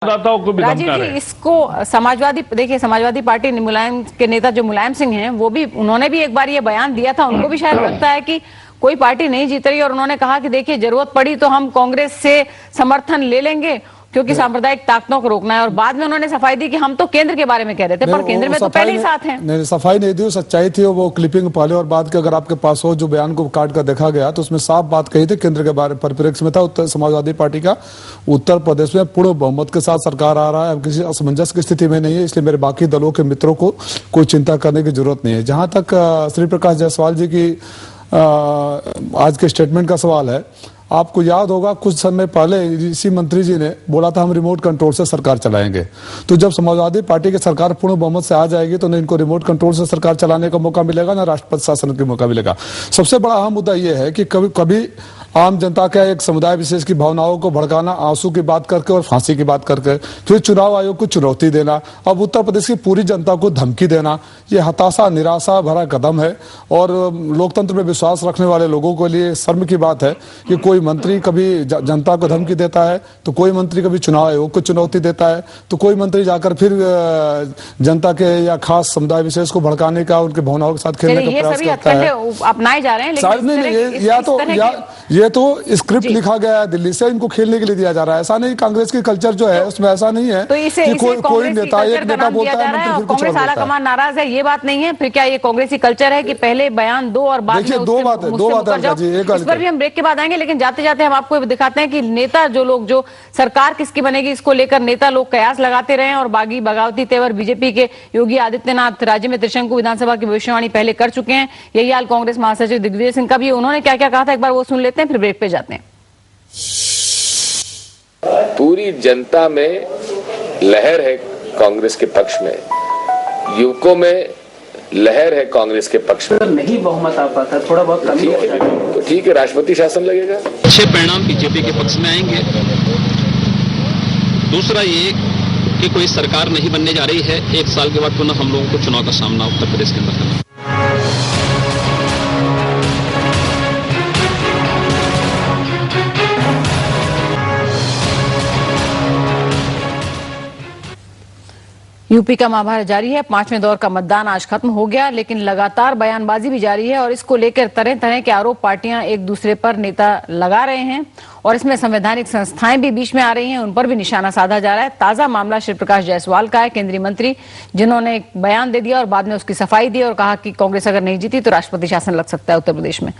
को भी राजीव जी, इसको समाजवादी, देखिए समाजवादी पार्टी मुलायम के नेता जो मुलायम सिंह हैं, वो भी, उन्होंने भी एक बार ये बयान दिया था। उनको भी शायद लगता है कि कोई पार्टी नहीं जीत रही और उन्होंने कहा कि देखिए जरूरत पड़ी तो हम कांग्रेस से समर्थन ले लेंगे क्योंकि सांप्रदायिक ताकतों को रोकना है। और बाद में उन्होंने सफाई दी कि हम तो केंद्र के बारे में कह रहे थे, पर केंद्र में तो पहले ही साथ हैं। नहीं, सफाई नहीं दी, सच्चाई थी। वो क्लिपिंग पहले और बाद के अगर आपके पास हो, जो बयान को काट कर देखा गया तो उसमें साफ बात कही थी, केंद्र के बारे परिप्रेक्ष्य में था। उत्तर समाजवादी पार्टी का उत्तर प्रदेश में पूर्ण बहुमत के साथ सरकार आ रहा है, किसी असमंजस की स्थिति में नहीं है, इसलिए मेरे बाकी दलों के मित्रों को कोई चिंता करने की जरूरत नहीं है। जहां तक श्री प्रकाश जायसवाल जी की आज के स्टेटमेंट का सवाल है, आपको याद होगा कुछ समय पहले इसी मंत्री जी ने बोला था हम रिमोट कंट्रोल से सरकार चलाएंगे। तो जब समाजवादी पार्टी की सरकार पूर्ण बहुमत से आ जाएगी तो न इनको रिमोट कंट्रोल से सरकार चलाने का मौका मिलेगा, ना राष्ट्रपति शासन का मौका मिलेगा। सबसे बड़ा अहम मुद्दा यह है कि कभी आम जनता का एक समुदाय विशेष की भावनाओं को भड़काना, आंसू की बात करके और फांसी की बात करके, फिर चुनाव आयोग को चुनौती देना, अब उत्तर प्रदेश की पूरी जनता को धमकी देना, ये हताशा निराशा भरा कदम है। और लोकतंत्र में विश्वास रखने वाले लोगों के लिए शर्म की बात है कि कोई मंत्री कभी जनता को धमकी देता है, तो कोई मंत्री कभी चुनाव आयोग को चुनौती देता है, तो कोई मंत्री जाकर फिर जनता के या खास समुदाय विशेष को भड़काने का, उनके भावनाओं के साथ खेलने का प्रयास करता है। अपनाए जा रहे हैं, लेकिन ये तो स्क्रिप्ट लिखा गया है दिल्ली से, इनको खेलने के लिए दिया जा रहा है। ऐसा नहीं, कांग्रेस की कल्चर जो है उसमें ऐसा नहीं है तो कि कोई नेता एक नेता बोलता है कांग्रेस आला कमान नाराज है, ये बात नहीं है। फिर क्या ये कांग्रेसी कल्चर है कि पहले बयान दो और बाद में दो बात है इस पर भी हम ब्रेक के बाद आएंगे। लेकिन जाते जाते हम आपको दिखाते हैं कि नेता जो सरकार किसकी बनेगी इसको लेकर नेता लोग कयास लगाते रहे और बागी बगावती तेवर बीजेपी के योगी आदित्यनाथ राज्य में त्रिशंकु विधानसभा की भविष्यवाणी पहले कर चुके हैं। यही हाल कांग्रेस महासचिव दिग्विजय सिंह का भी। उन्होंने क्या क्या कहा था, एक बार वो सुन लेते हैं, फिर ब्रेक पे जाते हैं। पूरी जनता में लहर है कांग्रेस के पक्ष में, युवकों में लहर है कांग्रेस के पक्ष में। नहीं बहुमत आ पाता, थोड़ा बहुत कमी हो जाता है तो ठीक है, राष्ट्रपति शासन लगेगा। अच्छे परिणाम बीजेपी के पक्ष में आएंगे। दूसरा ये कि कोई सरकार नहीं बनने जा रही है, 1 साल के बाद पुनः हम लोगों को चुनाव का सामना उत्तर प्रदेश के अंदर करना। यूपी का महाभारत जारी है। 5वें दौर का मतदान आज खत्म हो गया, लेकिन लगातार बयानबाजी भी जारी है और इसको लेकर तरह तरह के आरोप पार्टियां एक दूसरे पर नेता लगा रहे हैं और इसमें संवैधानिक संस्थाएं भी बीच में आ रही हैं, उन पर भी निशाना साधा जा रहा है। ताजा मामला श्री प्रकाश जायसवाल का है, केंद्रीय मंत्री जिन्होंने एक बयान दे दिया और बाद में उसकी सफाई दी और कहा कि कांग्रेस अगर नहीं जीती तो राष्ट्रपति शासन लग सकता है उत्तर प्रदेश में।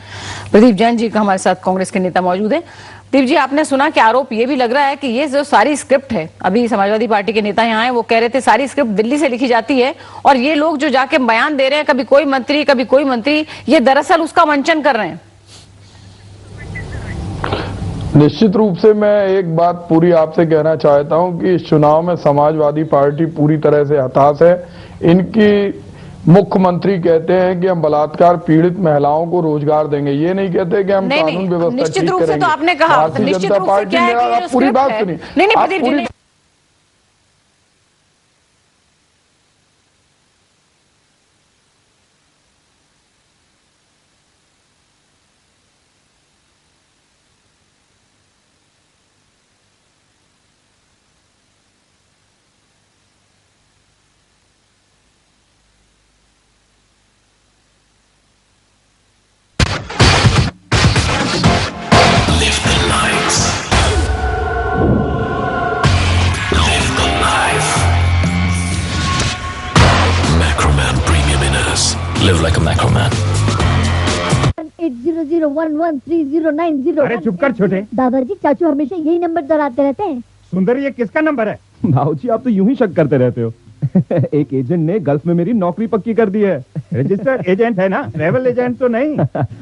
प्रदीप जैन जी का हमारे साथ कांग्रेस के नेता मौजूद है। दीप जी, आपने सुना कि आरोप ये भी लग रहा है कि ये जो सारी स्क्रिप्ट है, अभी समाजवादी पार्टी के नेता यहाँ हैं, वो कह रहे थे सारी स्क्रिप्ट दिल्ली से लिखी जाती है और ये लोग जो जाके बयान दे रहे हैं, कभी कोई मंत्री कभी कोई मंत्री, ये दरअसल उसका मंचन कर रहे हैं। निश्चित रूप से मैं एक बात पूरी आपसे कहना चाहता हूं कि इस चुनाव में समाजवादी पार्टी पूरी तरह से हताश है। इनकी मुख्यमंत्री कहते हैं कि हम बलात्कार पीड़ित महिलाओं को रोजगार देंगे, ये नहीं कहते कि हम कानून व्यवस्था ठीक करेंगे। तो आपने कहा भारतीय जनता पार्टी ने पूरी बात सुनी। Live like a macro man. 80011309. अरे चुप कर छोटे। दादाजी, चाचू हमेशा यही नंबर दोहराते रहते हैं। सुंदर, ये किसका नंबर है? भाऊजी, आप तो यूं ही शक करते रहते हो। एक एजेंट ने गल्फ में मेरी नौकरी पक्की कर दी है। रजिस्टर्ड एजेंट है ना, ट्रैवल एजेंट तो नहीं।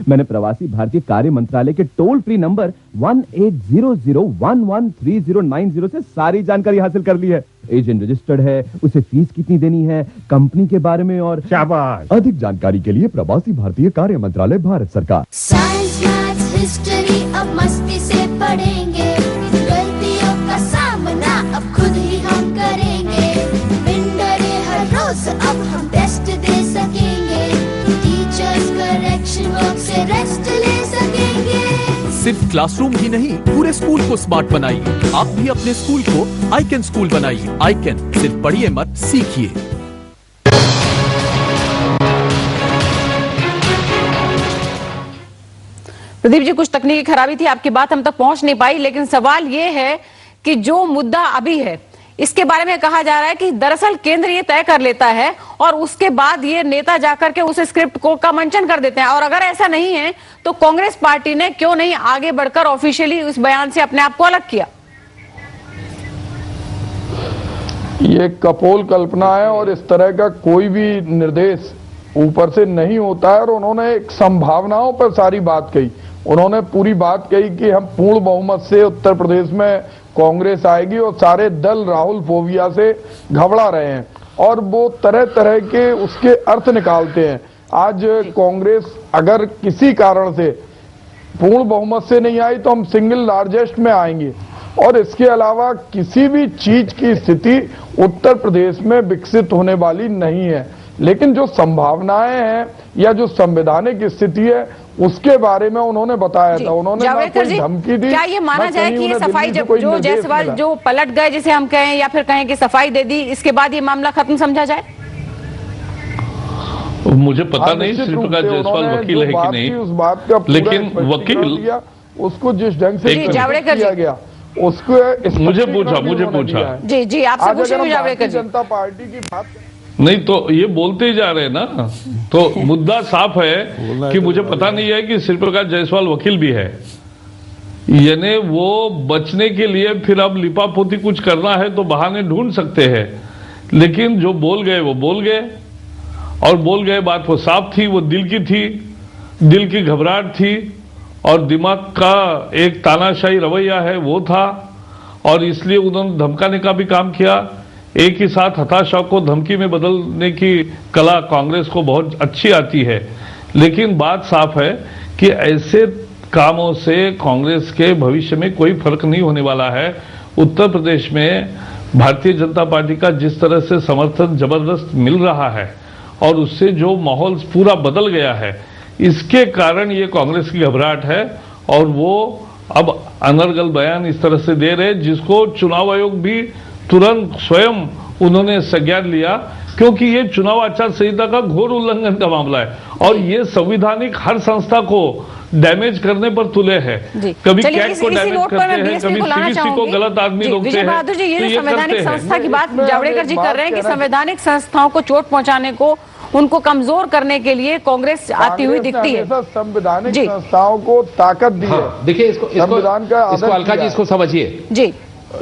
मैंने प्रवासी भारतीय कार्य मंत्रालय के टोल फ्री नंबर 1800113090 से सारी जानकारी हासिल कर ली है। एजेंट रजिस्टर्ड है, उसे फीस कितनी देनी है, कंपनी के बारे में और शाबाश। अधिक जानकारी के लिए प्रवासी भारतीय कार्य मंत्रालय, भारत सरकार। साइंस, मैथ्स, हिस्ट्री अब मस्ती से पढ़ेंगे, गलतियों का सामना अब खुद ही हम करेंगे, बिन डरे हर रोज अब हम बेस्ट दे सकेंगे, टीचर्स करेक्शन वर्क से रेस्ट ले सकेंगे। सिर्फ क्लासरूम ही नहीं, पूरे स्कूल को स्मार्ट बनाइए। आप भी अपने स्कूल को आईकन स्कूल बनाइए। आईकन, सिर्फ पढ़िए मत, सीखिए। प्रदीप जी, कुछ तकनीकी खराबी थी, आपकी बात हम तक पहुंच नहीं पाई, लेकिन सवाल ये है कि जो मुद्दा अभी है इसके बारे में कहा जा रहा है कि दरअसल केंद्र ये तय कर लेता है और उसके बाद ये नेता जाकर के उस स्क्रिप्ट को का मंचन कर देते हैं। और अगर ऐसा नहीं है तो कांग्रेस पार्टी ने क्यों नहीं आगे बढ़कर ऑफिशियली उस बयान से अपने आप को अलग किया? ये कपोल कल्पना है और इस तरह का कोई भी निर्देश ऊपर से नहीं होता है। और उन्होंने एक संभावनाओं पर सारी बात कही। उन्होंने पूरी बात कही कि हम पूर्ण बहुमत से उत्तर प्रदेश में कांग्रेस आएगी और सारे दल राहुल फोबिया से घबरा रहे हैं और वो तरह तरह के उसके अर्थ निकालते हैं। आज कांग्रेस अगर किसी कारण से पूर्ण बहुमत से नहीं आई तो हम सिंगल लार्जेस्ट में आएंगे। और इसके अलावा किसी भी चीज की स्थिति उत्तर प्रदेश में विकसित होने वाली नहीं है। लेकिन जो संभावनाएं हैं या जो संवैधानिक स्थिति है उसके बारे में उन्होंने बताया था। उन्होंने ना कोई धमकी दी। क्या ये माना जाए कि ये सफाई जो जायसवाल जो पलट गए जिसे हम कहें या फिर कहें कि सफाई दे दी, इसके बाद ये मामला खत्म समझा जाए? मुझे पता नहीं श्री प्रकाश जायसवाल वकील है कि नहीं, उस बात का लेकिन वकील उसको जिस ढंग से किया गया उसको मुझे पूछा जी जी आपसे पूछे जावड़ेकर। जनता पार्टी की बात नहीं तो ये बोलते ही जा रहे हैं ना, तो मुद्दा साफ है कि मुझे पता नहीं है कि श्री प्रकाश जायसवाल वकील भी है, यानी वो बचने के लिए फिर अब लिपापोती कुछ करना है तो बहाने ढूंढ सकते हैं। लेकिन जो बोल गए वो बोल गए और बोल गए बात वो साफ थी, वो दिल की थी, दिल की घबराहट थी और दिमाग का एक तानाशाही रवैया है वो था और इसलिए उन्होंने धमकाने का भी काम किया। एक ही साथ हताशा को धमकी में बदलने की कला कांग्रेस को बहुत अच्छी आती है। लेकिन बात साफ है कि ऐसे कामों से कांग्रेस के भविष्य में कोई फर्क नहीं होने वाला है। उत्तर प्रदेश में भारतीय जनता पार्टी का जिस तरह से समर्थन जबरदस्त मिल रहा है और उससे जो माहौल पूरा बदल गया है, इसके कारण ये कांग्रेस की घबराहट है और वो अब अनर्गल बयान इस तरह से दे रहे जिसको चुनाव आयोग भी तुरंत स्वयं उन्होंने संज्ञान लिया, क्योंकि ये चुनाव आचार संहिता का घोर उल्लंघन का मामला है और ये संवैधानिक हर संस्था को डैमेज करने पर तुले हैं। कभी कैट को डैमेज करते हैं, कभी सीबीसी को गलत आदमी रोकते हैं। बहादुर जी, ये संवैधानिक संस्था की बात जावड़ेकर जी कर रहे हैं कि संवैधानिक संस्थाओं को चोट पहुंचाने को, उनको कमजोर करने के लिए कांग्रेस आती हुई दिखती है। संवैधानिक संस्थाओं को ताकत दी है। देखिए संविधान का अलका जी इसको समझिए जी।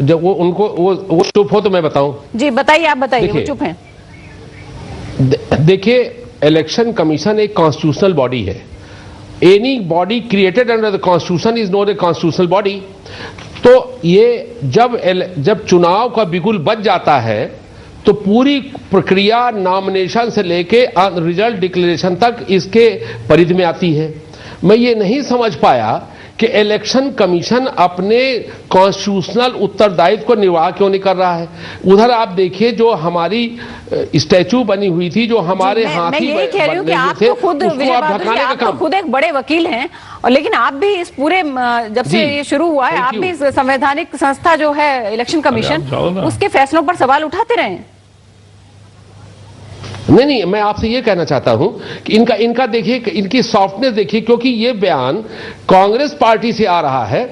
जब वो उनको वो चुप हो तो मैं बताऊं। जी बताइए, आप बताइए, वो चुप हैं। देखिए, इलेक्शन कमीशन एक कॉन्स्टिट्यूशनल बॉडी है। Any body created under the constitution is not a constitutional body. तो ये जब चुनाव का बिगुल बज जाता है तो पूरी प्रक्रिया नॉमिनेशन से लेके रिजल्ट डिक्लेरेशन तक इसके परिधि में आती है। मैं ये नहीं समझ पाया कि इलेक्शन कमीशन अपने कॉन्स्टिट्यूशनल उत्तरदायित्व को निर्वाह क्यों नहीं कर रहा है। उधर आप देखिए जो हमारी स्टैचू बनी हुई थी, जो हमारे हाथी मैं कह रही हूँ कि आप तो खुद विजय बहादुर जी, आप तो खुद एक बड़े वकील हैं और लेकिन आप भी इस पूरे जब से ये शुरू हुआ है आप भी इस संवैधानिक संस्था जो है इलेक्शन कमीशन उसके फैसलों पर सवाल उठाते रहे। नहीं, मैं आपसे ये कहना चाहता हूं कि इनका देखिए, इनकी सॉफ्टनेस देखिए, क्योंकि ये बयान कांग्रेस पार्टी से आ रहा है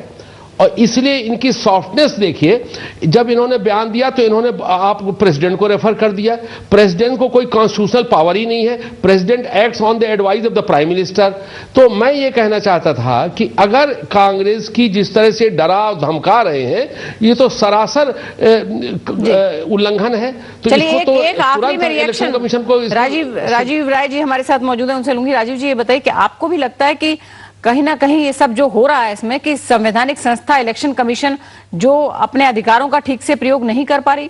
और इसलिए इनकी सॉफ्टनेस देखिए। जब इन्होंने बयान दिया तो इन्होंने आप प्रेसिडेंट को रेफर कर दिया। प्रेसिडेंट को कोई कॉन्स्टिट्यूशनल पावर ही नहीं है। President acts on the advice of the prime minister. तो मैं ये कहना चाहता था कि अगर कांग्रेस की जिस तरह से डरा और धमका रहे हैं, ये तो सरासर उल्लंघन है। तो चलिए एक आखिरी में रिएक्शन कमीशन को राजीव राय जी हमारे साथ मौजूद है, उनसे लूंगी। राजीव जी, ये बताइए कि आपको भी लगता है कि कहीं ना कहीं ये सब जो हो रहा है इसमें कि संवैधानिक संस्था इलेक्शन कमीशन जो अपने अधिकारों का ठीक से प्रयोग नहीं कर पा रही?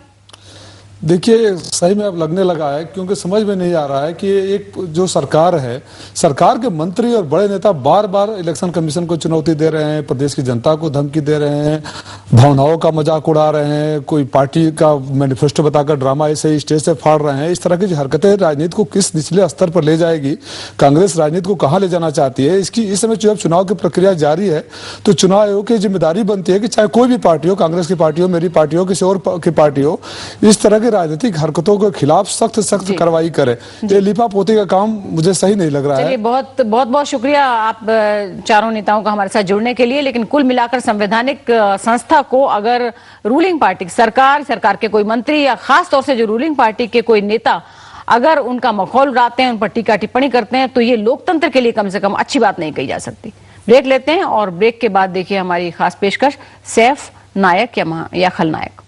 देखिए सही में अब लगने लगा है, क्योंकि समझ में नहीं आ रहा है कि एक जो सरकार है, सरकार के मंत्री और बड़े नेता बार बार इलेक्शन कमीशन को चुनौती दे रहे हैं, प्रदेश की जनता को धमकी दे रहे हैं, भावनाओं का मजाक उड़ा रहे हैं, कोई पार्टी का मैनिफेस्टो बताकर ड्रामा ऐसे ही स्टेज से फाड़ रहे हैं। इस तरह की जो हरकतें राजनीति को किस निचले स्तर पर ले जाएगी, कांग्रेस राजनीति को कहां ले जाना चाहती है, इसकी इस समय जब चुनाव की प्रक्रिया जारी है तो चुनाव आयोग की जिम्मेदारी बनती है कि चाहे कोई भी पार्टी हो, कांग्रेस की पार्टी हो, मेरी पार्टी हो, किसी और की पार्टी हो, इस तरह की राजनीतिक हरकतों के खिलाफ सख्त कार्रवाई करे। ये लिपापोती का काम मुझे सही नहीं लग रहा है। बहुत बहुत शुक्रिया आप चारों नेताओं का हमारे साथ जुड़ने के लिए। लेकिन कुल मिलाकर संवैधानिक संस्था को अगर रूलिंग पार्टी, सरकार के कोई मंत्री या खास तौर से जो रूलिंग पार्टी के कोई नेता अगर उनका मखौल उड़ाते हैं, उन पर टीका टिप्पणी करते हैं, तो ये लोकतंत्र के लिए कम से कम अच्छी बात नहीं कही जा सकती। ब्रेक लेते हैं और ब्रेक के बाद देखिए हमारी खास पेशकश, सैफ नायक या खलनायक।